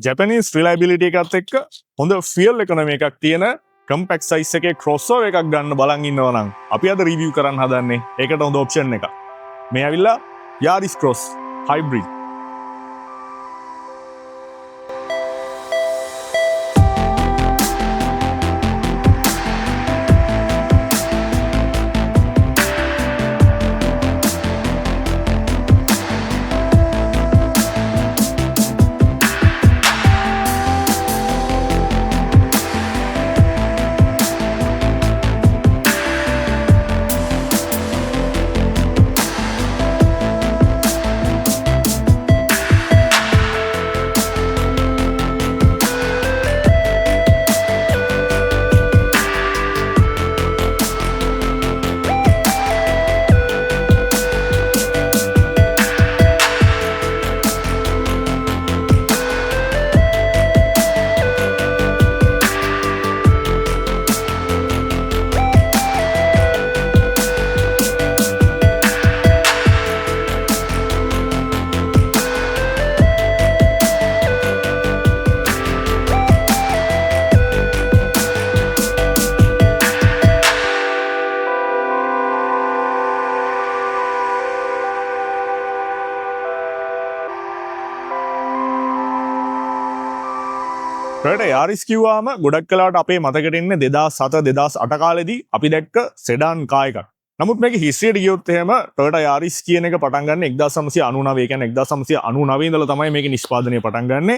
Japanese රිලයබිලිටි එකත් එක්ක හොඳ ෆියල් එකොනොමි එකක් තියෙන කම්පැක්ට් සයිස් එකේ ක්‍රොස්ஓවර් එකක් ගන්න බලන් ඉන්නවා නම් අපි අද රිවිව් කරන්න හදන්නේ ඒකට හොඳ ඔප්ෂන් එකක්. මේ ඇවිල්ලා Yaris Cross Hybrid. Toyota Yaris කිව්වාම ගොඩක් කලාවට අපේ මතකෙට එන්නේ 2007 2008 කාලෙදී අපි දැක්ක සෙඩාන් කාර් එකක්. නමුත් මේකේ හිස්ටරියට ගියොත් එහෙම Toyota Yaris කියන එක පටන් ගන්න 1999 ඒ කියන්නේ 1999 ඉඳලා තමයි මේකේ නිෂ්පාදනය පටන් ගන්නෙ.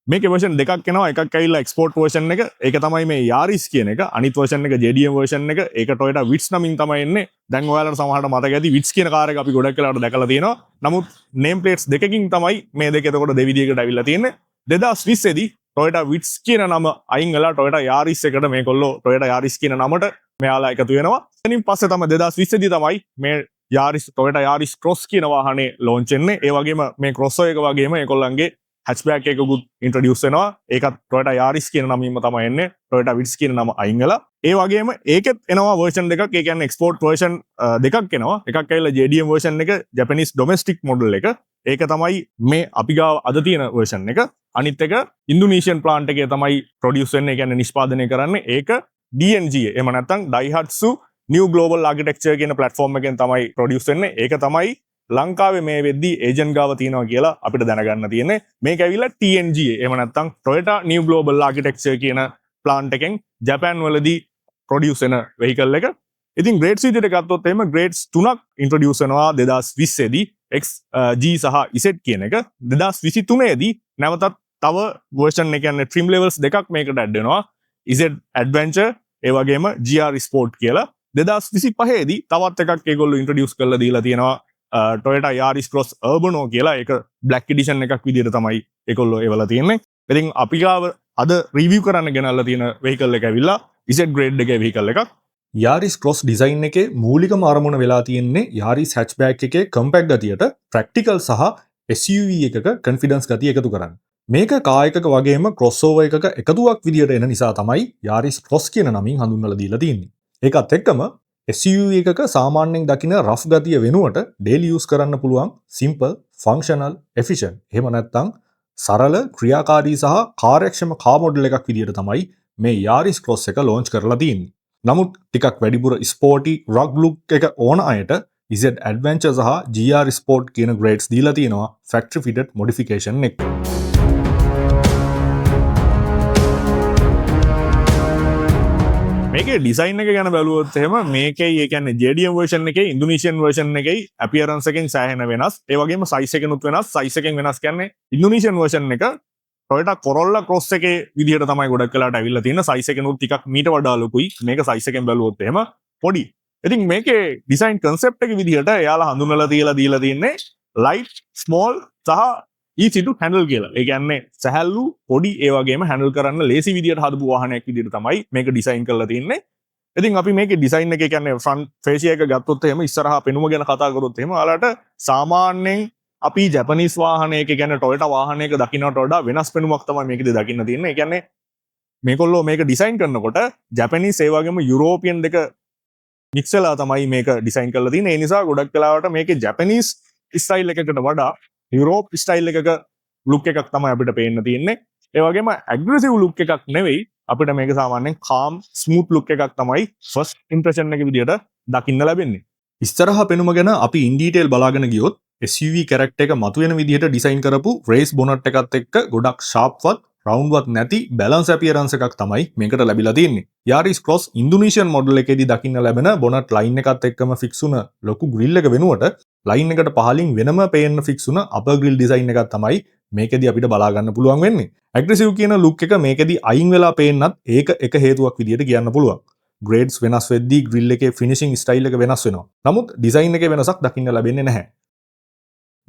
මේකේ version දෙකක් එනවා. එකක් ඇවිල්ලා export version එක. ඒක තමයි මේ Yaris කියන එක. අනිත් version එක JDM version එක. ඒක Toyota Vitz නමින් තමයි එන්නේ. දැන් ඔයාලට සමහරට මතක ඇති Vitz කියන කාර් එක අපි ගොඩක් කලාවට දැකලා තියෙනවා. නමුත් name plates දෙකකින් තමයි මේ දෙක එතකොට දෙවිදියකට ඇවිල්ලා තියෙන්නේ. 2020 දී Toyota Vitz කියන නම අයින් වෙලා Toyota Yaris එකට මේගොල්ලෝ Toyota Yaris කියන නමට මෙයාලා එකතු වෙනවා. එතනින් පස්සේ තමයි 2020 දී තමයි මේ Yaris Toyota Yaris Cross කියන වාහනේ launch වෙන්නේ. ඒ වගේම මේ crossover එක වගේම ඒගොල්ලන්ගේ hatchback එකකුත් introduce වෙනවා. ඒකත් Toyota Yaris කියන නමින්ම තමයි එන්නේ. Toyota Vitz කියන නම අයින් වෙලා. ඒ වගේම ඒකෙත් එනවා version දෙකක්. ඒ කියන්නේ export version දෙකක් එනවා. එකක් ඇවිල්ලා JDM version එක Japanese domestic model එක. ඒක තමයි මේ අපි ගාව අද තියෙන version එක. අනිත් එක ඉන්දුනීසියන් ප්ලාන්ට් එකේ තමයි ප්‍රොඩියුස් වෙන්නේ. ඒ කියන්නේ නිෂ්පාදනය කරන්නේ. ඒක DNGA. එහෙම නැත්නම් Daihatsu New Global Architecture කියන platform එකෙන් තමයි ප්‍රොඩියුස් වෙන්නේ. ඒක තමයි ලංකාවේ මේ වෙද්දී ඒජන්ට් ගාව තියෙනවා කියලා අපිට දැනගන්න තියෙන්නේ. මේක ඇවිල්ලා TNGA. එහෙම නැත්නම් Toyota New Global Architecture කියන ප්ලාන්ට් එකෙන් ජපාන් වලදී ප්‍රොඩියුස් වෙන vehicle එක. ඉතින් grades විදිහට ගත්තොත් එහෙම grades 3ක් introduce වෙනවා 2020 දී. X G සහ Z කියන එක. 2023 දී නැවතත් තව version එක කියන්නේ trim levels දෙකක් මේකට add වෙනවා. Z Adventure ඒ වගේම GR Sport කියලා. 2025 දී තවත් එකක් ඒගොල්ලෝ introduce කරලා දීලා තියෙනවා. Toyota Yaris Cross Urbano කියලා. ඒක black edition එකක් විදිහට තමයි ඒගොල්ලෝ ඒවලා තියෙන්නේ. ඉතින් අපි ගාව අද review කරන්න ගෙනල්ලා තියෙන vehicle එක ඇවිල්ලා Z grade එකේ vehicle එකක්. Yaris Cross design එකේ මූලිකම අරමුණ වෙලා තියෙන්නේ Yaris hatchback එකේ compact ගතියට practical සහ SUV එකක confidence ගතිය එකතු කරන්න. මේක කාර් එකක වගේම crossover එකක එකතුවක් විදියට එන නිසා තමයි Yaris Cross කියන නමින් හඳුන්වලා දීලා තියෙන්නේ. ඒකත් එක්කම SUV එකක සාමාන්‍යයෙන් දකින rough ගතිය වෙනුවට daily use කරන්න පුළුවන් simple, functional, efficient. එහෙම නැත්නම් සරල, ක්‍රියාකාරී සහ කාර්යක්ෂම කාර් මොඩල් එකක් විදියට තමයි මේ Yaris Cross එක launch කරලා තියෙන්නේ. නමුත් ටිකක් වැඩිපුර ස්පෝර්ටි රග් ලුක් එක ඕන අයට Z Adventure සහ GR Sport කියන grades දීලා තියෙනවා factory fitted modification එක. මේකේ ඩිසයින් එක ගැන බැලුවොත් එහෙම මේකේ ඒ කියන්නේ JDM version එකේ ඉන්දුනීසියන් version එකේ appearance එකෙන් සෑහෙන වෙනස්. ඒ වගේම size එකෙනුත් වෙනස්. size එකෙන් වෙනස් කියන්නේ ඉන්දුනීසියන් version එක Toyota Corolla Cross එකේ විදිහට තමයි ගොඩක් වෙලාට ඇවිල්ලා තියෙන. size එකෙනුත් ටිකක් මීට වඩා ලොකුයි. මේක size එකෙන් බැලුවොත් එහෙම පොඩි. ඉතින් මේකේ design concept එක විදිහට එයාලා හඳුන්වලා දීලා තියෙන්නේ light, small සහ easy to handle කියලා. ඒ කියන්නේ සැහැල්ලු, පොඩි ඒ වගේම handle කරන්න ලේසි විදිහට හදපු වාහනයක් විදිහට තමයි මේක design කරලා තියෙන්නේ. ඉතින් අපි මේකේ design එක කියන්නේ front fascia එක ගත්තොත් එහෙම ඉස්සරහා පෙනුම ගැන කතා කරොත් එහෙම ඔයාලට සාමාන්‍යයෙන් අපි ජැපනීස් වාහනයක කියන්නේ Toyota වාහනයක දකින්නට වඩා වෙනස් පෙනුමක් තමයි මේකෙදි දකින්න තියෙන්නේ. ඒ කියන්නේ මේගොල්ලෝ මේක ඩිසයින් කරනකොට ජැපනීස් ඒ වගේම යුරෝපියන් දෙක මික්ස් වෙලා තමයි මේක ඩිසයින් කරලා තියෙන්නේ. ඒ නිසා ගොඩක් වෙලාවට මේකේ ජැපනීස් ස්ටයිල් එකකට වඩා යුරෝප් ස්ටයිල් එකක ලුක් එකක් තමයි අපිට පේන්න තියෙන්නේ. ඒ වගේම ඇග්‍රෙසිව් ලුක් එකක් නෙවෙයි අපිට මේක සාමාන්‍යයෙන් කාම් ස්මූත් ලුක් එකක් තමයි ෆස්ට් ඉම්ප්‍රෙෂන් එක විදියට දකින්න ලැබෙන්නේ. ඉස්තරහ පෙනුම ගැන අපි ඉන්ඩීටේල් බලාගෙන ගියොත් SUV කැරක්ට එක මතුවෙන විදිහට ඩිසයින් කරපු රේස් බොනට් එකත් එක්ක ගොඩක් ශාප්වත් රවුන්වත් නැති බැලන්ස් අපියරන්ස් එකක් තමයි මේකට ලැබිලා තියෙන්නේ. Yaris Cross ඉන්දුනීසියන් මොඩල් එකේදී දකින්න ලැබෙන බොනට් ලයින් එකත් එක්කම ෆික්ස් වුණ ලොකු ග්‍රිල් එක වෙනුවට ලයින් එකට පහලින් වෙනම පේන්න ෆික්ස් වුණ අපර් ග්‍රිල් ඩිසයින් එකක් තමයි මේකෙදී අපිට බලා ගන්න පුළුවන් වෙන්නේ. ඇග්‍රෙසිව් කියන ලුක් එක මේකෙදී අයින් වෙලා පේන්නත් ඒක එක හේතුවක් විදියට කියන්න පුළුවන්. ග්‍රේඩ්ස් වෙනස් වෙද්දී ග්‍රිල් එකේ ෆිනිෂිං ස්ටයිල් එක වෙනස් වෙනවා. නමුත් ඩිසයින් එකේ වෙනසක් දකින්න ලැබෙන්නේ නැහැ.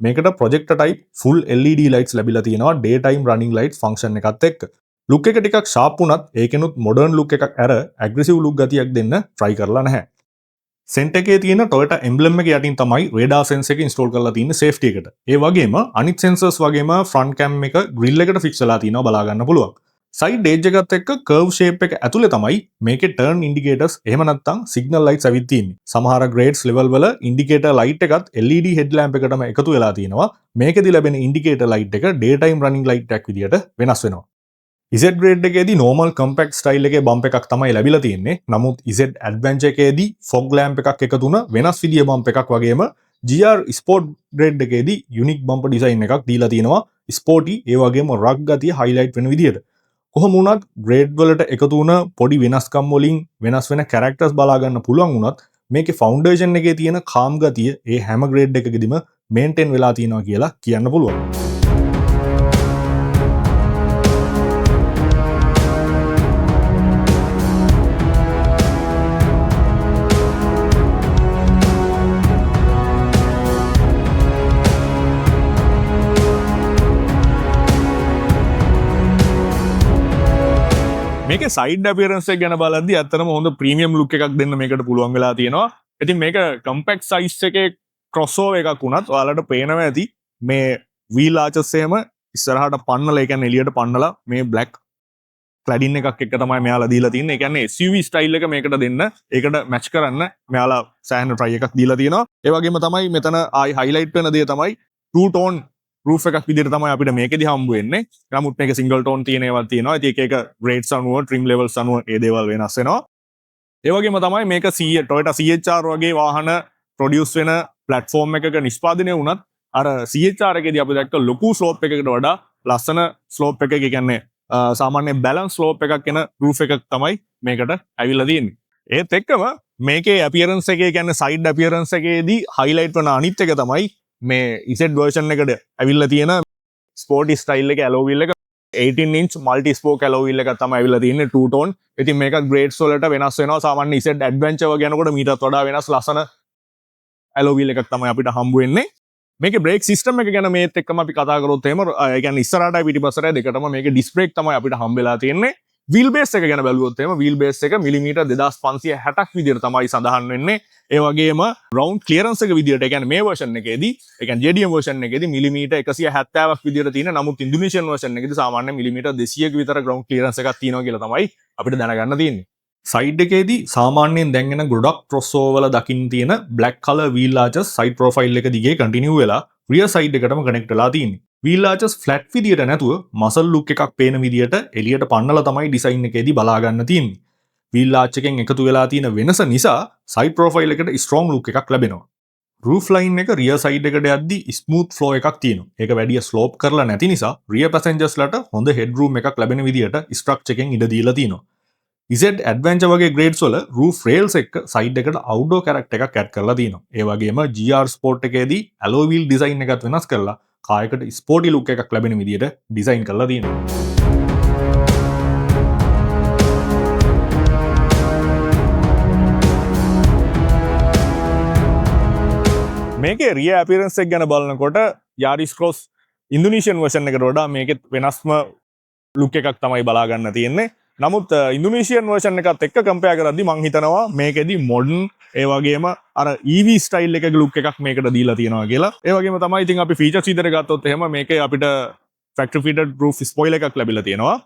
මේකට projector type full LED lights ලැබිලා තියෙනවා ඩේ ටයිම් රනින් ලයිට්ස් ෆන්ක්ෂන් එකත් එක්ක. ලුක් එක ටිකක් ෂාප් වුණත් ඒකෙනුත් මොඩර්න් ලුක් එකක් ඇර ඇග්‍රෙසිව් ලුක් ගතියක් දෙන්න try කරලා නැහැ. සෙන්ටර් එකේ තියෙන Toyota emblem එක යටින් තමයි radar sensor එක install කරලා තියෙන්නේ safety එකට. ඒ වගේම අනිත් sensors වගේම front cam එක grill එකට fix වෙලා තියෙනවා බලා ගන්න පුළුවන්. සයිඩ් එජ් එකත් එක්ක කර්ව් ෂේප් එක ඇතුලේ තමයි මේකේ ටර්න් ඉන්ඩිකේටර්ස් එහෙම නැත්නම් සිග්නල් ලයිට්ස් ඇවිත් තියෙන්නේ. සමහර ග්‍රේඩ්ස් ලෙවල් වල ඉන්ඩිකේටර් ලයිට් එකත් LED හෙඩ් ලැම්ප් එකටම එකතු වෙලා තියෙනවා. මේකෙදි ලැබෙන ඉන්ඩිකේටර් ලයිට් එක ඩේ ටයිම් රනින් ලයිට් එකක් විදියට වෙනස් වෙනවා. Z grade එකේදී normal compact style එකේ බම්ප් එකක් තමයි ලැබිලා තියෙන්නේ. නමුත් Z adventure එකේදී fog lamp එකක් එකතු වුණ වෙනස් විදිය බම්ප් එකක් වගේම GR sport grade එකේදී unique bumper design එකක් දීලා තියෙනවා. ස්පෝටි ඒ වගේම රග් ගතිය highlight වෙන විදියට. කොහොම වුණත් ග්‍රේඩ් වලට එකතු වුණ පොඩි වෙනස්කම් වලින් වෙනස් වෙන කැරක්ටර්ස් බලා ගන්න පුළුවන් වුණත් මේකේ ෆවුන්ඩේෂන් එකේ තියෙන කාම් ගතිය ඒ හැම ග්‍රේඩ් එකකදීම මේන්ටේන් වෙලා තියෙනවා කියලා කියන්න පුළුවන්. මේක සයිඩ් අපියරන්ස් එක ගැන බලද්දී ඇත්තටම හොඳ ප්‍රීමියම් ලුක් එකක් දෙන්න මේකට පුළුවන් වෙලා තියෙනවා. ඉතින් මේක කම්පැක්ට් සයිස් එකේ ක්‍රොස්ஓවර් එකක් වුණත් ඔයාලට පේනවා ඇති මේ වීල් ආචස් එහෙම ඉස්සරහට පන්නලා ඒ කියන්නේ එළියට පන්නලා මේ බ්ලැක් ක්ලැඩින් එකක් එක්ක තමයි මෙයාලා දීලා තින්නේ. ඒ කියන්නේ SUV ස්ටයිල් එක මේකට දෙන්න ඒකට මැච් කරන්න මෙයාලා සෑහෙන try එකක් දීලා තියෙනවා. ඒ වගේම තමයි මෙතන ආයි highlight වෙන දේ තමයි two tone රූෆ් එකක් විදිහට තමයි අපිට මේකෙදි හම්බ වෙන්නේ. නමුත් මේක සිංගල් ටෝන් තියෙන ඒවා තියෙනවා. ඉතින් එක එක ග්‍රේඩ්ස් අනුව ට්‍රිම් ලෙවල්ස් අනුව ඒ දේවල් වෙනස් වෙනවා. ඒ වගේම තමයි මේක Toyota CHR වගේ වාහන ප්‍රොඩියුස් වෙන ප්ලැට්ෆෝම් එකක නිෂ්පාදනය වුණත් අර CHR එකේදී අපි දැක්ක ලොකු ස්ලෝප් එකකට වඩා ලස්සන ස්ලෝප් එකක කියන්නේ සාමාන්‍ය බැලන්ස් ස්ලෝප් එකක් එන රූෆ් එකක් තමයි මේකට ඇවිල්ලා තියෙන්නේ. ඒත් එක්කම මේකේ අපියරන්ස් එකේ කියන්නේ සයිඩ් අපියරන්ස් එකේදී highlight වෙන අනිත් එක තමයි මේ Z version එකට ඇවිල්ලා තියෙන ස්පෝර්ටි ස්ටයිල් එක ඇලෝ වීල් එක 18 inch multi spoke alloy wheel එකක් තමයි ඇවිල්ලා තියෙන්නේ two tone. ඉතින් මේක grades වලට වෙනස් වෙනවා. සාමාන්‍ය Z adventure වගේ යනකොට මීටත් වඩා වෙනස් ලස්සන alloy wheel එකක් තමයි අපිට හම්බ වෙන්නේ. මේකේ brake system එක ගැන මේත් එක්කම අපි කතා කරොත් එහෙම ඒ කියන්නේ ඉස්සරහටයි පිටිපස්සටයි දෙකටම මේකේ disc brake තමයි අපිට හම්බ වෙලා තියෙන්නේ. wheel base එක ගැන බැලුවොත් එහෙම wheel base එක මිලිමීටර් 2560ක් විදිහට තමයි සඳහන් වෙන්නේ. ඒ වගේම ground clearance එක විදිහට ඒ කියන්නේ මේ version එකේදී ඒ කියන්නේ JDM version එකේදී මිලිමීටර් 170ක් විදිහට තියෙන. නමුත් Indonesian version එකේදී සාමාන්‍ය මිලිමීටර් 200ක විතර ground clearance එකක් තියෙනවා කියලා තමයි අපිට දැනගන්න තියෙන්නේ. සයිඩ් එකේදී සාමාන්‍යයෙන් දැන් එන ගොඩක් crossover වල දකින්න තියෙන black color wheel arches side profile එක දිගේ continue වෙලා rear side එකටම connect වෙලා තියෙන්නේ. wheel arches flat විදියට නැතුව muscle look එකක් පේන විදියට එළියට පන්නලා තමයි design එකේදී බලා ගන්න තියෙන්නේ. wheel arch එකෙන් එකතු වෙලා තියෙන වෙනස නිසා side profile එකට strong look එකක් ලැබෙනවා. roof line එක rear side එකට යද්දී smooth flow එකක් තියෙනවා. ඒක වැඩි slope කරලා නැති නිසා rear passengers ලට හොඳ headroom එකක් ලැබෙන විදියට structure එකෙන් ඉඩ දීලා තියෙනවා. Z adventure වගේ grades වල roof rails එක side එකට outdoor character එකක් add කරලා තියෙනවා. ඒ වගේම GR Sport එකේදී alloy wheel design එකත් වෙනස් කරලා කායකට ස්පෝර්ටි ලුක් එකක් ලැබෙන විදියට ඩිසයින් කරලා තියෙනවා. මේකේ rear appearance එක ගැන බලනකොට Yaris Cross Indonesian version එකට වඩා මේකෙත් වෙනස්ම ලුක් එකක් තමයි බලා ගන්න තියෙන්නේ. නමුත් Indonesian version එකත් එක්ක කම්පෙයාර් කරද්දී මම හිතනවා මේකෙදි modern ඒ වගේම අර EV style එකක ලුක් එකක් මේකට දීලා තියෙනවා කියලා. ඒ වගේම තමයි ඉතින් අපි features විතර ගත්තොත් එහෙම මේකේ අපිට factory fitted roof spoiler එකක් ලැබිලා තියෙනවා.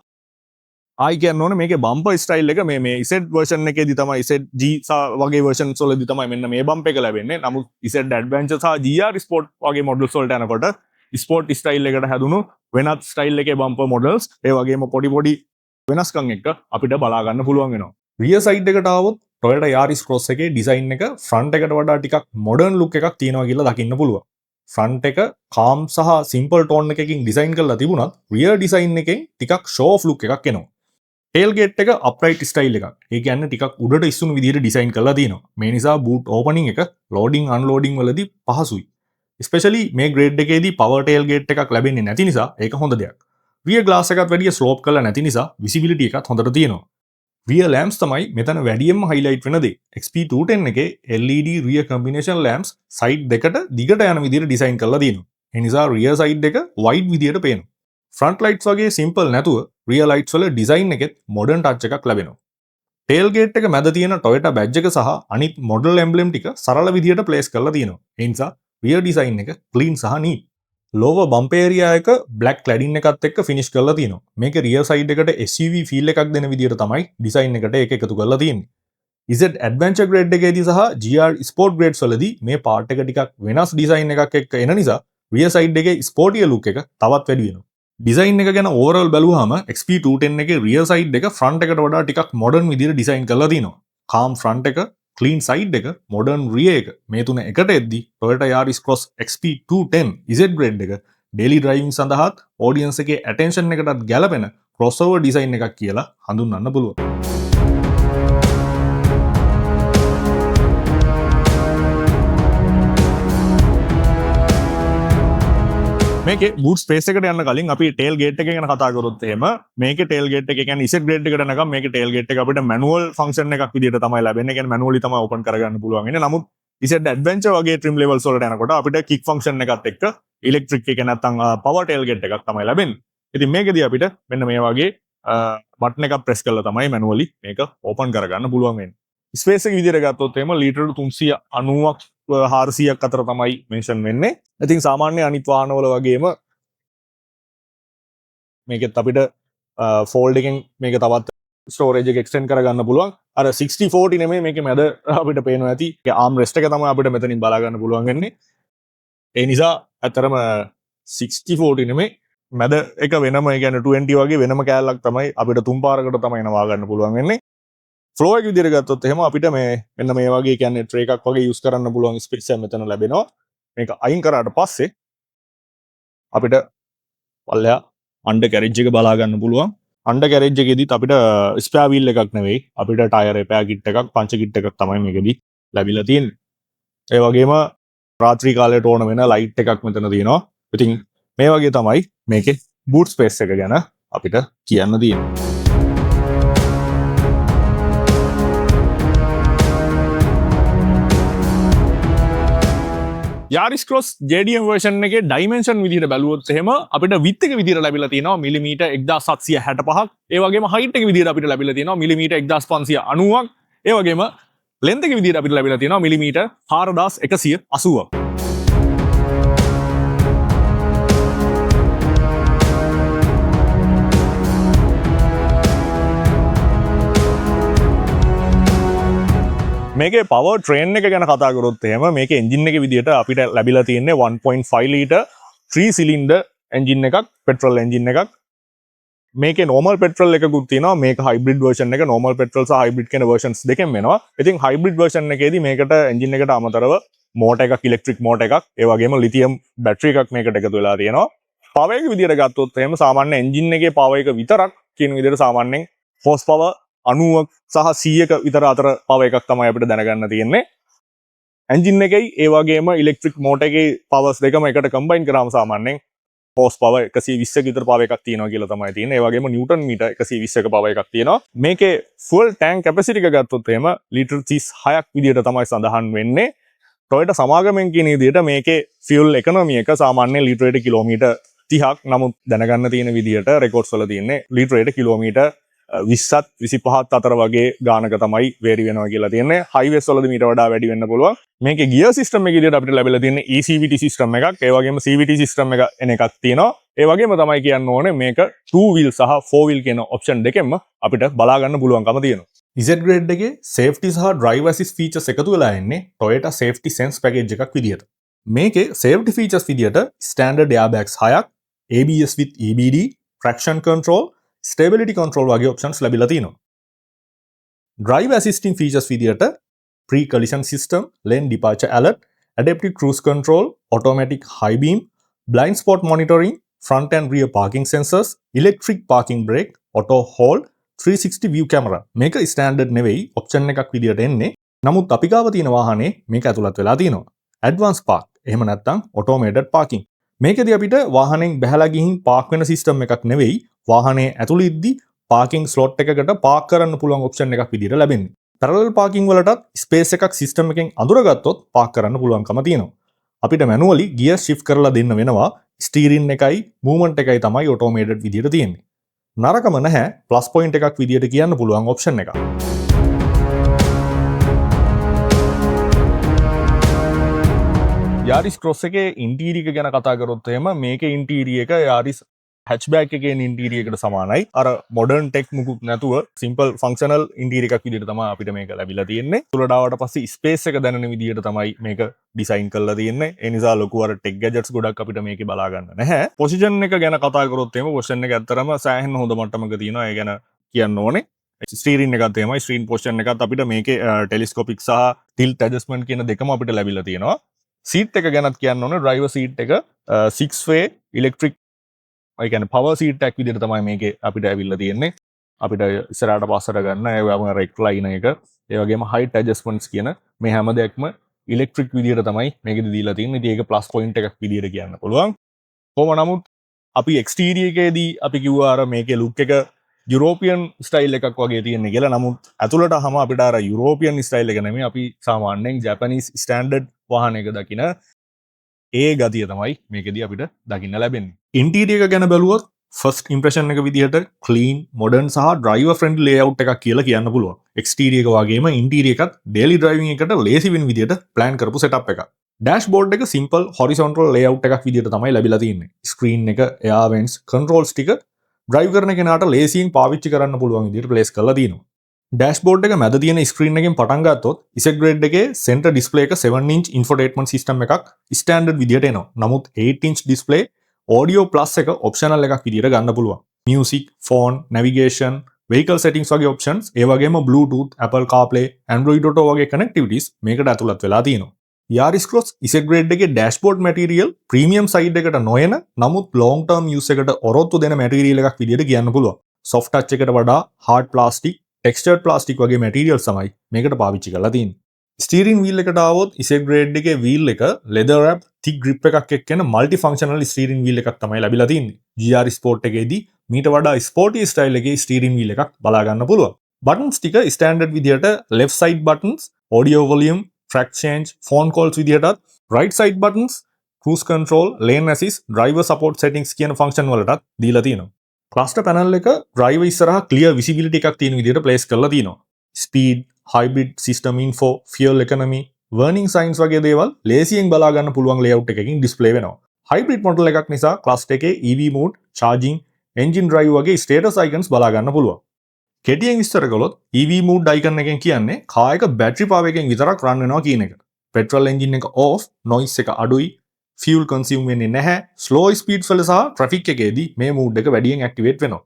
ආයි කියන්න ඕනේ මේකේ bumper style එක මේ Z version එකේදී තමයි ZG වගේ versions වලදී තමයි මෙන්න මේ bump එක ලැබෙන්නේ. නමුත් Z Adventure සහ GR Sport වගේ models වලට යනකොට ස්පෝට් ස්ටයිල් එකට හැදුණු වෙනත් ස්ටයිල් එකේ බම්පර් මොඩල්ස් ඒ වගේම පොඩි වෙනස්කම් එක්ක අපිට බලා ගන්න පුළුවන් වෙනවා. රිය සයිඩ් එකට આવොත් Toyota Yaris Cross එකේ ඩිසයින් එක ෆ්‍රන්ට් එකට වඩා ටිකක් මොඩර්න් ලුක් එකක් තියෙනවා කියලා දකින්න පුළුවන්. ෆ්‍රන්ට් එක කාම් සහ සිම්පල් ටෝන් එකකින් ඩිසයින් කරලා තිබුණත් රියර් ඩිසයින් එකෙන් ටිකක් ෂෝ ඔෆ් ලුක් එකක් එනවා. ටේල් ගේට් එක අප්‍රයිට් ස්ටයිල් එකක්. ඒ කියන්නේ ටිකක් උඩට ඉස්සුණු විදිහට ඩිසයින් කරලා තියෙනවා. මේ නිසා බූට් ඕපනින් එක ලෝඩින් අන්ලෝඩින් වලදී පහසුයි. ස්පෙෂලි මේ ග්‍රේඩ් එකේදී පවර් ටේල් ගේට් එකක් ලැබෙන්නේ නැති නිසා ඒක හොඳ දෙයක්. රියර් ග්ලාස් එකත් වැඩිය ස්ලෝප් කරලා නැති නිසා විසිබිලිටි එකත් හොඳට තියෙනවා. රියර් ලැම්ප්ස් තමයි මෙතන වැඩියෙන්ම highlight වෙන දේ. XP210 එකේ LED rear combination lamps side දෙකට දිගට යන විදිහට ඩිසයින් කරලා තියෙනවා. ඒ නිසා rear side එක wide විදිහට පේනවා. front lights වගේ simple නැතුව rear lights වල design එකෙත් modern touch එකක් ලැබෙනවා. tailgate එක මැද තියෙන Toyota badge එක සහ අනිත් model emblem ටික සරල විදිහට place කරලා තියෙනවා. ඒ නිසා rear design එක clean සහ neat. lower bumper area එක black cladding එකත් එක්ක finish කරලා තියෙනවා. මේක rear side එකට SUV feel එකක් දෙන විදිහට තමයි design එකට ඒක එකතු කරලා තියෙන්නේ. Z adventure grade එකේදී සහ GR sport grades වලදී මේ part එක ටිකක් වෙනස් design එකක් එක්ක එන නිසා rear side එකේ sporty look එක තවත් වැඩි වෙනවා. design එක ගැන overall බැලුවාම XP210 එකේ rear side එක front එකට වඩා ටිකක් modern විදිහට design කරලා තිනවා. calm front එක, clean side එක, modern rear එක මේ තුන එකට එද්දි Toyota Yaris Cross XP210 Z grade එක daily driving සඳහාත් audience එකේ attention එකටත් ගැලපෙන crossover design එකක් කියලා හඳුන්වන්න පුළුවන්. මේකේ boot space එකට යන්න කලින් අපි tail gate එක ගැන කතා කරොත් එහෙම මේකේ tail gate එක කියන්නේ Z grade එකට නැගම් මේකේ tail gate එක අපිට manual function එකක් විදිහට තමයි ලැබෙන්නේ. ඒ කියන්නේ manually තමයි open කරගන්න පුළුවන් වෙන්නේ. නමුත් Z adventure වගේ trim levels වලට යනකොට අපිට kick function එකත් එක්ක electric එක නැත්නම් power tail gate එකක් තමයි ලැබෙන්නේ. ඉතින් මේකෙදී අපිට මෙන්න මේ වගේ button එකක් press කරලා තමයි manually මේක open කරගන්න පුළුවන් වෙන්නේ. ස්පේස් එක විදිහට ගත්තොත් එහෙම ලීටර් 390ක් 400ක් අතර තමයි මෙන්ෂන් වෙන්නේ. ඉතින් සාමාන්‍ය අනිත් වාහනවල වගේම මේකෙත් අපිට ෆෝල්ඩ් එකෙන් මේක තවත් ස්ටෝරේජ් එක එක්ස්ටෙන්ඩ් කරගන්න පුළුවන්. අර 6040 නෙමෙයි මේකේ මැද අපිට පේනවා ඇති. ඒ ආම් රෙස්ට් එක තමයි අපිට මෙතනින් බලා ගන්න පුළුවන් වෙන්නේ. ඒ නිසා ඇත්තරම 6040 නෙමෙයි මැද එක වෙනම ඒ කියන්නේ 20 වගේ වෙනම කෑල්ලක් තමයි අපිට තුන් පාරකට තමයි නවා ගන්න පුළුවන් වෙන්නේ. ෆ්ලෝ එක විදිහට ගත්තොත් එහෙම අපිට මෙන්න මේ වගේ කියන්නේ ට්‍රේ එකක් වගේ යූස් කරන්න පුළුවන් ස්පේස් එක මෙතන ලැබෙනවා. මේක අයින් කරාට පස්සේ අපිට පල්ලෙහා අන්ඩර් කැරේජ් එක බලා ගන්න පුළුවන්. අන්ඩර් කැරේජ් එකේදීත් අපිට ස්පෙයා වීල් එකක් නෙවෙයි අපිට ටයර් රිපෙයාර් කිට් එකක් පංච කිට් එකක් තමයි මේකෙදී ලැබිලා තියෙන්නේ. ඒ වගේම රාත්‍රී කාලයට ඕන වෙන ලයිට් එකක් මෙතන තියෙනවා. ඉතින් මේ වගේ තමයි මේකේ බූට් ස්පේස් එක ගැන අපිට කියන්න තියෙන්නේ. Yaris Cross JDM version එකේ dimension විදිහට බැලුවොත් එහෙම අපිට width එක විදිහට ලැබිලා තියෙනවා මිලිමීටර් 1765ක්. ඒ වගේම height එක විදිහට අපිට ලැබිලා තියෙනවා මිලිමීටර් 1590ක්. ඒ වගේම length එක විදිහට අපිට ලැබිලා තියෙනවා මිලිමීටර් 4180ක්. මේකේ පවර් ට්‍රේන් එක ගැන කතා කරොත් එහෙම මේකේ එන්ජින් එක විදිහට අපිට ලැබිලා තියෙන්නේ 1.5 ලීටර් 3 සිලින්ඩර් එන්ජින් එකක් පෙට්‍රල් එන්ජින් එකක්. මේකේ normal petrol එකකුත් තියෙනවා. මේක hybrid version එක normal petrol සහ hybrid කියන versions දෙකෙන් වෙනවා. ඉතින් hybrid version එකේදී මේකට එන්ජින් එකට අමතරව motor එකක් electric motor එකක් ඒ වගේම lithium battery එකක් මේකට එකතු වෙලා තියෙනවා. power එක විදිහට ගත්තොත් එහෙම සාමාන්‍ය එන්ජින් එකේ power එක විතරක් කියන විදිහට සාමාන්‍යයෙන් horse power 90ක් සහ 100ක විතර අතර power එකක් තමයි අපිට දැනගන්න තියෙන්නේ. එන්ජින් එකයි ඒ වගේම ඉලෙක්ට්‍රික් මෝටර් එකේ powers දෙකම එකට කම්බයින් කරාම සාමාන්‍යයෙන් horse power 120ක විතර power එකක් තියෙනවා කියලා තමයි තියෙන්නේ. ඒ වගේම නිව්ටන් මීටර් 120ක power එකක් තියෙනවා. මේකේ full tank capacity එක ගත්තොත් එහෙම ලීටර් 36ක් විදිහට තමයි සඳහන් වෙන්නේ. Toyota සමාගමෙන් කියන විදිහට මේකේ fuel economy එක සාමාන්‍ය ලීටරයට කිලෝමීටර් 30ක්. නමුත් දැනගන්න තියෙන විදිහට රෙකෝඩ්ස් වල තියෙන්නේ ලීටරයට කිලෝමීටර් 20ත් 25ත් අතර වගේ ගානක තමයි වේරි වෙනවා කියලා තියෙන්නේ. හයිවේස් වලදී මීට වඩා වැඩි වෙන්න පුළුවන්. මේකේ ගියර් සිස්ටම් එක විදිහට අපිට ලැබිලා තියෙන්නේ ECVT සිස්ටම් එකක්. ඒ වගේම CVT සිස්ටම් එක එන එකක් තියෙනවා. ඒ වගේම තමයි කියන්න ඕනේ මේක 2 wheel සහ 4 wheel කියන ඔප්ෂන් දෙකෙන්ම අපිට බලා ගන්න පුළුවන්කම තියෙනවා. Z grade එකේ safety සහ driver assist features එකතු වෙලා එන්නේ Toyota safety sense package එකක් විදිහට. මේකේ සේෆ්ටි ෆීචර්ස් විදියට ස්ටෑන්ඩර්ඩ් එයාබෑග්ස් 6ක්, ABS with EBD, traction control, stability control වගේ ඔප්ෂන්ස් ලැබිලා තියෙනවා. drive assisting features විදියට pre-collision system, lane departure alert, adaptive cruise control, automatic high beam, blind spot monitoring, front and rear parking sensors, electric parking brake, auto hold, 360 view camera. මේක ස්ටෑන්ඩර්ඩ් නෙවෙයි option එකක් විදියට එන්නේ. නමුත් අපි ගාව තියෙන වාහනේ මේක ඇතුළත් වෙලා තියෙනවා. ඇඩ්වාන්ස් පාර්ක් එහෙම නැත්නම් ඔටෝමේටඩ් පාර්කින්. මේකදී අපිට වාහනෙන් බැහැලා ගිහින් පාර්ක් වෙන සිස්ටම් එකක් නෙවෙයි වාහනේ ඇතුළේ ඉද්දි පාර්කින් ස්ලොට් එකකට පාර්ක් කරන්න පුළුවන් ඔප්ෂන් එකක් විදියට ලැබෙන්නේ. පැරලල් පාර්කින් වලටත් ස්පේස් එකක් සිස්ටම් එකෙන් අඳුරගත්තොත් පාර්ක් කරන්න පුළුවන්කම තියෙනවා. අපිට මැනුවලි ගියර් shift කරලා දෙන්න වෙනවා. ස්ටීරින් එකයි මූව්මන්ට් එකයි තමයි ඔටෝමේටඩ් විදියට තියෙන්නේ. නරකම නැහැ ප්ලස් පොයින්ට් එකක් විදියට කියන්න පුළුවන් ඔප්ෂන් එකක්. යාරිස් ක්‍රොස් එකේ ඉන්ටීරියර් ගැන කතා කරොත් එහෙම මේකේ ඉන්ටීරියර් එක යාරිස් හැච්බෑක් එකේ ඉන්ටීරියර් එකට සමානයි. අර මොඩර්න් ටෙක් මුකුත් නැතුව සිම්පල් ෆන්ක්ෂනල් ඉන්ටීරියර් එකක් විදිහට තමයි අපිට මේක ලැබිලා තියෙන්නේ. තුලට ආවට පස්සේ ස්පේස් එක දැනෙන විදිහට තමයි මේක ඩිසයින් කරලා තියෙන්නේ. ඒ නිසා ලොකු අර ටෙක් ගැජට්ස් ගොඩක් අපිට මේකේ බලා ගන්න නැහැ. පොසිෂන් එක ගැන කතා කරොත් එහෙම පොසිෂන් එක ඇත්තරම සෑහෙන හොඳ මට්ටමක තියෙනවා. ඒ ගැන කියන්න ඕනේ. ස්ටීරින් එකත් එහෙමයි. ස්ක්‍රීන් පොසිෂන් එකත් අපිට මේකේ ටෙලිස්කෝපික් සහ ටිල්ට් ඇඩ්ජස්ට්මන්ට් කියන දෙකම අපිට ලැබිලා තියෙනවා. සීට් එක ගැනත් කියන්න ඕනේ. ඩ්‍රයිවර් සීට් එක 6 way ඉලෙක්ට්‍රික් ඒ කියන්නේ පවර් සීට් එකක් විදිහට තමයි මේකේ අපිට ඇවිල්ලා තියෙන්නේ. අපිට ඉස්සරහට පස්සට ගන්න ඒ වගේම රෙක්ලයිනර් එක, ඒ වගේම හයිට් ඇඩ්ජස්ට්මන්ට්ස් කියන මේ හැම දෙයක්ම ඉලෙක්ට්‍රික් විදිහට තමයි මේකෙදි දීලා තියෙන්නේ. ඉතින් ඒක ප්ලස් පොයින්ට් එකක් විදිහට කියන්න පුළුවන්. කොහොම නමුත් අපි එක්ස්ටීරියර් එකේදී අපි කිව්වා අර මේකේ ලුක් එක යුරෝපියන් ස්ටයිල් එකක් වගේ තියෙන්නේ කියලා. නමුත් ඇතුළටම අපිට අර යුරෝපියන් ස්ටයිල් එක නෙමෙයි අපි සාමාන්‍යයෙන් ජපනීස් ස්ටෑන්ඩඩ් වාහනයක දකින ඒ ගතිය තමයි මේකෙදී අපිට දකින්න ලැබෙන්නේ. ඉන්ටීරියර් එක ගැන බැලුවොත් ෆස්ට් ඉම්ප්‍රෙෂන් එක විදිහට ක්ලීන්, මොඩර්න් සහ ඩ්‍රයිවර් ෆ්‍රෙන්ඩ්ලි ලේඅවුට් එකක් කියලා කියන්න පුළුවන්. එක්ස්ටීරියර් එක වගේම ඉන්ටීරියර් එකත් ඩේලි ඩ්‍රයිවිං එකට ලේසි වෙන විදිහට ප්ලෑන් කරපු සෙටප් එකක්. ඩෑෂ්බෝඩ් එක සිම්පල් හොරිසොන්ටල් ලේඅවුට් එකක් විදිහට තමයි ලැබිලා තියෙන්නේ. ස්ක්‍රීන් එක, එයාර් වෙන්ට්ස්, කන්ට්‍රෝල්ස් ටික ඩ්‍රයිව් කරන කෙනාට ලේසියෙන් පාවිච්චි කරන්න පුළුවන් විදිහට ප්ලේස් කරලා තියෙනවා. ඩෑෂ්බෝඩ් එක මැද තියෙන ස්ක්‍රීන් එකෙන් පටන් ගත්තොත් ඉසෙට් ග්‍රේඩ් එකේ සෙන්ටර් ඩිස්ප්ලේ එක 7 inch ඉන්ෆෝටේන්මන්ට් සිස්ටම් එකක් ස්ටෑන්ඩඩ් විදිහට එනවා. නමුත් 8 inch ඩිස්ප්ලේ ඔඩියෝ ප්ලස් එක ඔප්ෂනල් එකක් විදිහට ගන්න පුළුවන්. Music, phone, navigation, vehicle settings වගේ ඔප්ෂන්ස්, ඒ වගේම Bluetooth, Apple CarPlay, Android Auto වගේ කනෙක්ටිවිටිස් මේකට ඇතුළත් වෙලා තියෙනවා. Yaris Cross ඉසෙට් ග්‍රේඩ් එකේ ඩෑෂ්බෝඩ් මැටීරියල් ප්‍රීමියම් සයිඩ් එකට නොයන නමුත් ලොන්ග් ටර්ම් යූස් එකට ඔරොත්තු දෙන මැටීරියල් එකක් විදිහට කියන්න පුළුවන්. සොෆ්ට් ටච් එකට වඩා හાર્ඩ් ප්ලාස්ටික්, ටෙක්ස්චර්ඩ් ප්ලාස්ටික් වගේ මැටීරියල්ස් තමයි මේකට පාවිච්චි කරලා තියෙන්නේ. ස්ටීරින් වීල් එකට ආවොත් ඉසෙට් ග්‍රේඩ් එකේ වීල් එක ලෙදර් රැප් තික් ග්‍රිප් එකක් එක්කෙන මල්ටි ෆන්ක්ෂනල් ස්ටීරින් වීල් එකක් තමයි ලැබිලා තියෙන්නේ. GR ස්පෝර්ට් එකේදී මීට වඩා ස්පෝර්ටි ස්ටයිල් එකේ ස්ටීරින් වීල් එකක් බලා ගන්න පුළුවන්. බටන්ස් ටික ස්ටෑන්ඩඩ් විදිහට left side buttons, audio volume, track change, phone calls විදිහටත් right side buttons, cruise control, lane assist, driver support settings කියන ෆන්ක්ෂන් වලටත් දීලා තියෙනවා. ක්ලස්ටර් පැනල් එක driver ඉස්සරහා clear visibility එකක් තියෙන විදිහට ප්ලේස් කරලා තියෙනවා. speed, hybrid system info, fuel economy, warning signs වගේ දේවල් ලේසියෙන් බලා ගන්න පුළුවන් layout එකකින් display වෙනවා. hybrid model එකක් නිසා cluster එකේ EV mode, charging, engine drive වගේ status icons බලා ගන්න පුළුවන්. කෙටියෙන් විස්තර කළොත් EV mode icon එකෙන් කියන්නේ කාර් එක බැටරි පවර් එකෙන් විතරක් run වෙනවා කියන එක. petrol engine එක off, noise එක අඩුයි, fuel consume වෙන්නේ නැහැ, slow speed වල සහ traffic එකේදී මේ mode එක වැඩියෙන් activate වෙනවා.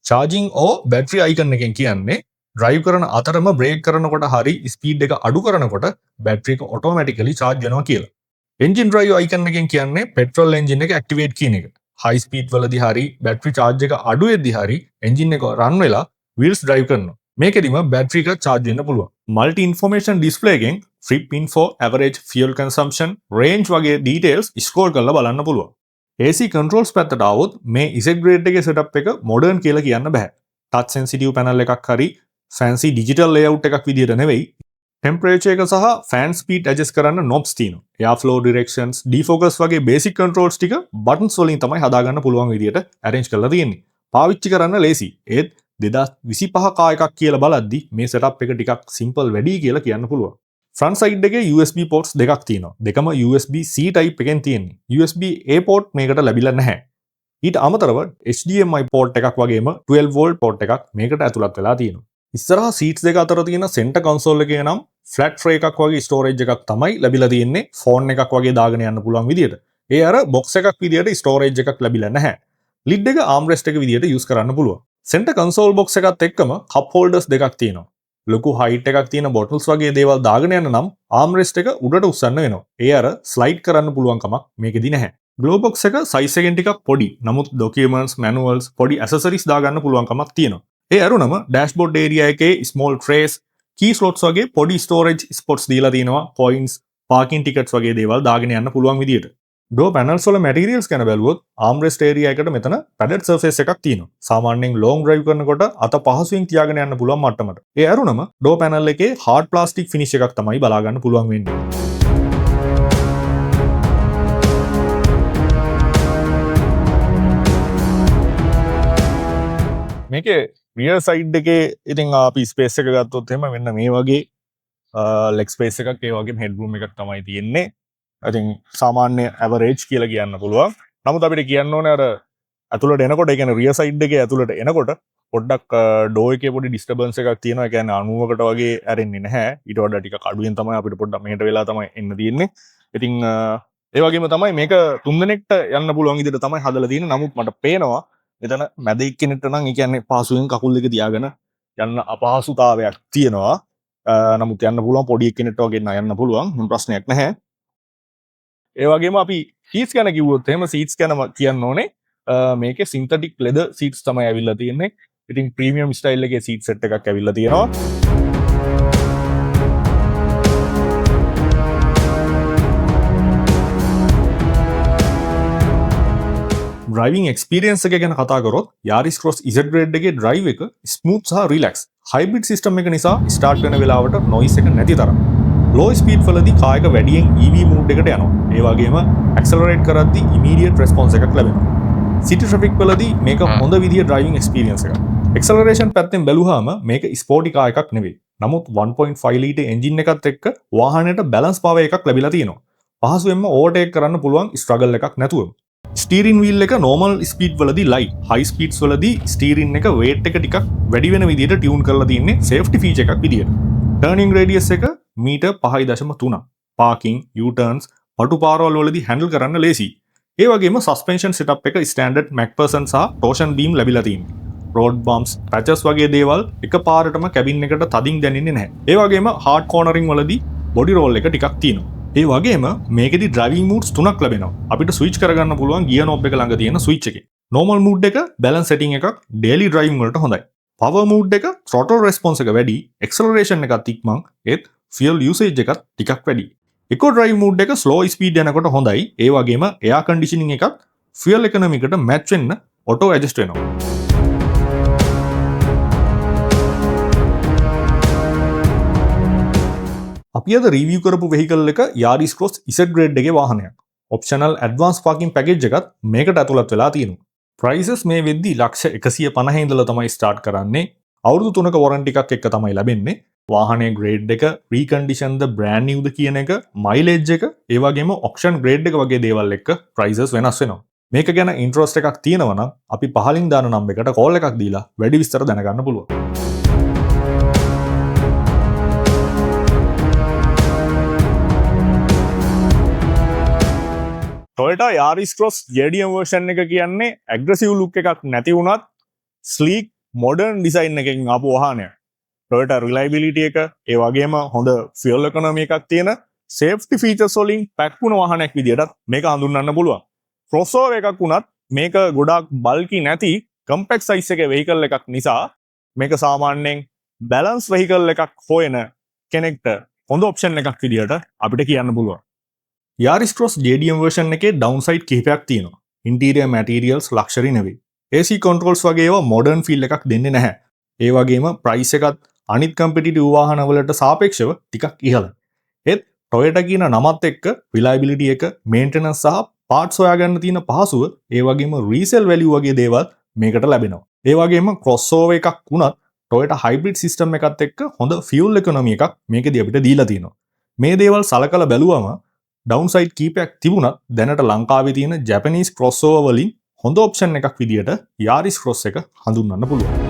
charging or battery icon එකෙන් කියන්නේ drive කරන අතරම brake කරනකොට හරි speed එක අඩු කරනකොට battery එක automatically charge වෙනවා කියලා. engine drive icon එකෙන් කියන්නේ petrol engine එක activate කියන එක. high speed වලදී හරි battery charge එක අඩු වෙද්දී හරි engine එක run වෙලා wheels drive කරනවා. මේකෙදිම battery එක charge වෙන්න පුළුවන්. multi information display එකෙන් trip info, average fuel consumption, range වගේ details scroll කරලා බලන්න පුළුවන්. AC controls පැත්තට આવොත් මේ ඉසෙට් ග්‍රේඩ් එකේ setup එක modern කියලා කියන්න බෑ. touch sensitive panel එකක් හරි fancy digital layout එකක් විදිහට නෙවෙයි. temperature එක සහ fan speed adjust කරන්න knobs තියෙනවා. airflow directions, defocus වගේ basic controls ටික buttons වලින් තමයි හදාගන්න පුළුවන් විදිහට arrange කරලා තියෙන්නේ. පාවිච්චි කරන්න ලේසි. ඒත් 2025 කා එකක් කියලා බලද්දි මේ setup එක ටිකක් simple වැඩි කියලා කියන්න පුළුවන්. front side එකේ USB ports දෙකක් තියෙනවා. දෙකම USB-C type එකෙන් තියෙන්නේ. USB-A port මේකට ලැබිලා නැහැ. ඊට අමතරව HDMI port එකක් වගේම 12 volt port එකක් මේකට ඇතුළත් වෙලා තියෙනවා. ඉස්සරහා සීට්ස් දෙක අතර තියෙන සෙන්ටර් කන්සෝල් එකේ නම් ෆ්ලැට් ට්‍රේ එකක් වගේ ස්ටෝරේජ් එකක් තමයි ලැබිලා තියෙන්නේ ෆෝන් එකක් වගේ දාගෙන යන්න පුළුවන් විදියට. ඒ අර බොක්ස් එකක් විදියට ස්ටෝරේජ් එකක් ලැබිලා නැහැ. ලිඩ් එක ආම්රෙස්ට් එක විදියට යූස් කරන්න පුළුවන්. සෙන්ටර් කන්සෝල් බොක්ස් එකත් එක්කම කප් හෝල්ඩර්ස් දෙකක් තියෙනවා. ලොකු හයිට් එකක් තියෙන බොටල්ස් වගේ දේවල් දාගෙන යන්න නම් ආම්රෙස්ට් එක උඩට උස්සන්න වෙනවා. ඒ අර ස්ලයිඩ් කරන්න පුළුවන් කමක් මේකෙදි නැහැ. ග්ලෝ බොක්ස් එක සයිස් එකෙන් ටිකක් පොඩි. නමුත් ඩොකියුමන්ට්ස්, මැනුවල්ස්, පොඩි ඇසසරිස් දාගන්න පුළුවන් කමක් තියෙනවා. ඒ අරුණම ඩෑෂ්බෝඩ් ඒරියා එකේ ස්මෝල් ට්‍රේස්, කී ස්ලොට්ස් වගේ පොඩි ස්ටෝරේජ් ස්පොට්ස් දීලා තියෙනවා. පොයින්ට්ස්, පාකින් ටිකට්ස් වගේ දේවල් දාගෙන යන්න පුළුවන් විදියට. ඩෝ පැනල්ස් වල මැටීරියල්ස් ගැන බැලුවොත් ආම්රෙස්ට් ඒරියා එකට මෙතන පැඩඩ් සර්ෆේස් එකක් තියෙනවා. සාමාන්‍යයෙන් ලොන්ග් ඩ්‍රයිව් කරනකොට අත පහසුවෙන් තියාගෙන යන්න පුළුවන් මට්ටමට. ඒ අරුණම ඩෝ පැනල් එකේ හાર્ඩ් ප්ලාස්ටික් ෆිනිෂ් එකක් තමයි බලා ගන්න පුළුවන් වෙන්නේ. මේකේ රියර් සයිඩ් එකේ ඉතින් අපි ස්පේස් එක ගත්තොත් එහෙම මෙන්න මේ වගේ ලෙග් ස්පේස් එකක් ඒ වගේම හෙඩ් රූම් එකක් තමයි තියෙන්නේ. ඉතින් සාමාන්‍ය ඇවරේජ් කියලා කියන්න පුළුවන්. නමුත් අපිට කියන්න ඕනේ අර ඇතුළට එනකොට ඒ කියන්නේ රියර් සයිඩ් එකේ ඇතුළට එනකොට පොඩ්ඩක් ඩෝ එකේ පොඩි ඩිස්ටර්බන්ස් එකක් තියෙනවා. ඒ කියන්නේ 90කට වගේ ඇරෙන්නේ නැහැ. ඊට වඩා ටිකක් අඩුවෙන් තමයි අපිට පොඩ්ඩක් මෙහෙට වෙලා තමයි එන්න තියෙන්නේ. ඉතින් ඒ වගේම තමයි මේක තුන් දෙනෙක්ට යන්න පුළුවන් විදිහට තමයි හදලා තියෙන්නේ. නමුත් මට පේනවා මෙතන මැද එක්කෙනෙක්ට නම් ඒ කියන්නේ පහසුවෙන් කකුල් දෙක තියාගෙන යන්න අපහසුතාවයක් තියෙනවා. නමුත් යන්න පුළුවන් පොඩි එක්කෙනෙක්ට වගේ යන්න පුළුවන්. ප්‍රශ්නයක් නැහැ. ඒ වගේම අපි සීට්ස් ගැන කිව්වොත් එහෙම සීට්ස් ගැන කියන්න ඕනේ මේකේ සින්තටික් ලෙදර් සීට්ස් තමයි ඇවිල්ලා තියෙන්නේ. ඉතින් ප්‍රීමියම් ස්ටයිල් එකේ සීට් සෙට් එකක් ඇවිල්ලා තියෙනවා. ඩ්‍රයිවිං එක්ස්පීරියන්ස් එක ගැන කතා කරොත් Yaris Cross Z Grade එකේ ඩ්‍රයිව් එක ස්මූත් සහ රිලැක්ස්. හයිබ්‍රිඩ් සිස්ටම් එක නිසා ස්ටාර්ට් වෙන වෙලාවට නොයිස් එක නැති තරම්. ලෝ ස්පීඩ් වලදී කායක වැඩියෙන් EV මූඩ් එකට යනවා. ඒ වගේම ඇක්සලරේට් කරද්දී ඉමීඩියට් රෙස්පොන්ස් එකක් ලැබෙනවා. සිටි ට්‍රැෆික් වලදී මේක හොඳ විදිය ඩ්‍රයිවිං එක්ස්පීරියන්ස් එකක්. ඇක්සලරේෂන් පැත්තෙන් බැලුවාම මේක ස්පෝර්ටි කාර් එකක් නෙවෙයි. නමුත් 1.5 ලීටර් එන්ජින් එකත් එක්ක වාහනයට බැලන්ස් පවර් එකක් ලැබිලා තියෙනවා. පහසුවෙන්ම ඕවර්ටේක් කරන්න පුළුවන් ස්ට්‍රගල් එකක් නැතුව. ස්ටීරින් වීල් එක නෝමල් ස්පීඩ් වලදී ලයි, හයි ස්පීඩ්ස් වලදී ස්ටීරින් එක වේට් එක ටිකක් වැඩි වෙන විදිහට ටියුන් කරලා තින්නේ සේෆ්ටි ෆීචර් එකක් විදියට. ටර්නින් රේඩියස් එක මීටර් 5.3. පාකින්, යූ-ටර්න්ස්, පටු පාරවල් වලදී හැන්ඩල් කරන්න ලේසි. ඒ වගේම සස්පෙන්ෂන් සෙටප් එක ස්ටෑන්ඩඩ් මැක්ෆර්සන් සහ ටෝෂන් බීම් ලැබිලා තියෙනවා. රෝඩ් බම්ප්ස්, පැචස් වගේ දේවල් එකපාරටම කැබින් එකට තදින් දැනෙන්නේ නැහැ. ඒ වගේම හાર્ඩ් කෝනරින් වලදී බොඩි රෝල් එක ටිකක් තියෙනවා. ඒ වගේම මේකෙදි ඩ්‍රයිවිං මූඩ්ස් තුනක් ලැබෙනවා. අපිට ස්විච් කරගන්න පුළුවන් ගියර් නොබ් එක ළඟ තියෙන ස්විච් එකේ. නෝමල් මූඩ් එක බැලන්ස් සෙටින් එකක් ඩේලි ඩ්‍රයිවිං වලට හොඳයි. පවර් මූඩ් එක throttle response එක වැඩි, acceleration එකත් ඉක්මන්, ඒත් fuel usage එකත් ටිකක් වැඩි. eco drive මූඩ් එක slow speed යනකොට හොඳයි. ඒ වගේම air conditioning එකත් fuel economy එකට match වෙන්න auto adjust වෙනවා. අපි අද රිවිව් කරපු වෙහිකල් එක Yaris Cross Z Grade එකේ වාහනයක්. ඔප්ෂනල් ඇඩ්වාන්ස් පාකින් පැකේජ් එකත් මේකට ඇතුළත් වෙලා තියෙනවා. ප්‍රයිසස් මේ වෙද්දි ලක්ෂ 150 ඉඳලා තමයි ස්ටාර්ට් කරන්නේ. අවුරුදු 3ක වොරන්ටි එකක් එක්ක තමයි ලැබෙන්නේ. වාහනේ ග්‍රේඩ් එක, රීකන්ඩිෂන්ද, බ්‍රෑන්ඩ් නිව්ද කියන එක, මයිලේජ් එක, ඒ වගේම ඔක්ෂන් ග්‍රේඩ් එක වගේ දේවල් එක්ක ප්‍රයිසස් වෙනස් වෙනවා. මේක ගැන ඉන්ට්‍රස්ට් එකක් තියෙනවා නම් අපි පහලින් දාන නම්බර් එකට කෝල් එකක් දීලා වැඩි විස්තර දැනගන්න පුළුවන්. Toyota Yaris Cross JDM version එක කියන්නේ aggressive look එකක් නැති වුණත් sleek modern design එකකින් ආපු වාහනයක්. Toyota reliability එක, ඒ වගේම හොඳ fuel economy එකක් තියෙන safety features වලින් pack වුණ වාහනයක් විදිහට මේක හඳුන්වන්න පුළුවන්. crossover එකක් වුණත් මේක ගොඩාක් bulky නැති compact size එකේ vehicle එකක් නිසා මේක සාමාන්‍යයෙන් balance vehicle එකක් හොයන කෙනෙක්ට හොඳ option එකක් විදිහට අපිට කියන්න පුළුවන්. Yaris Cross JDM version එකේ downside කිහිපයක් තියෙනවා. Interior materials luxury නෙවෙයි. AC controls වගේ ඒවා modern feel එකක් දෙන්නේ නැහැ. ඒ වගේම price එකත් අනිත් competitive වාහන වලට සාපේක්ෂව ටිකක් ඉහළයි. ඒත් Toyota කියන නමත් එක්ක reliability එක, maintenance සහ parts හොයාගන්න තියෙන පහසුව, ඒ වගේම resale value වගේ දේවල් මේකට ලැබෙනවා. ඒ වගේම crossover එකක් වුණත් Toyota hybrid system එකත් එක්ක හොඳ fuel economy එකක් මේකදී අපිට දීලා තියෙනවා. මේ දේවල් සලකලා බැලුවම ඩවුන්සයිඩ් කීපයක් තිබුණත් දැනට ලංකාවේ තියෙන ජැපනීස් ක්‍රොස්ஓවර් වලින් හොඳ ඔප්ෂන් එකක් විදියට Yaris Cross එක හඳුන්වන්න පුළුවන්.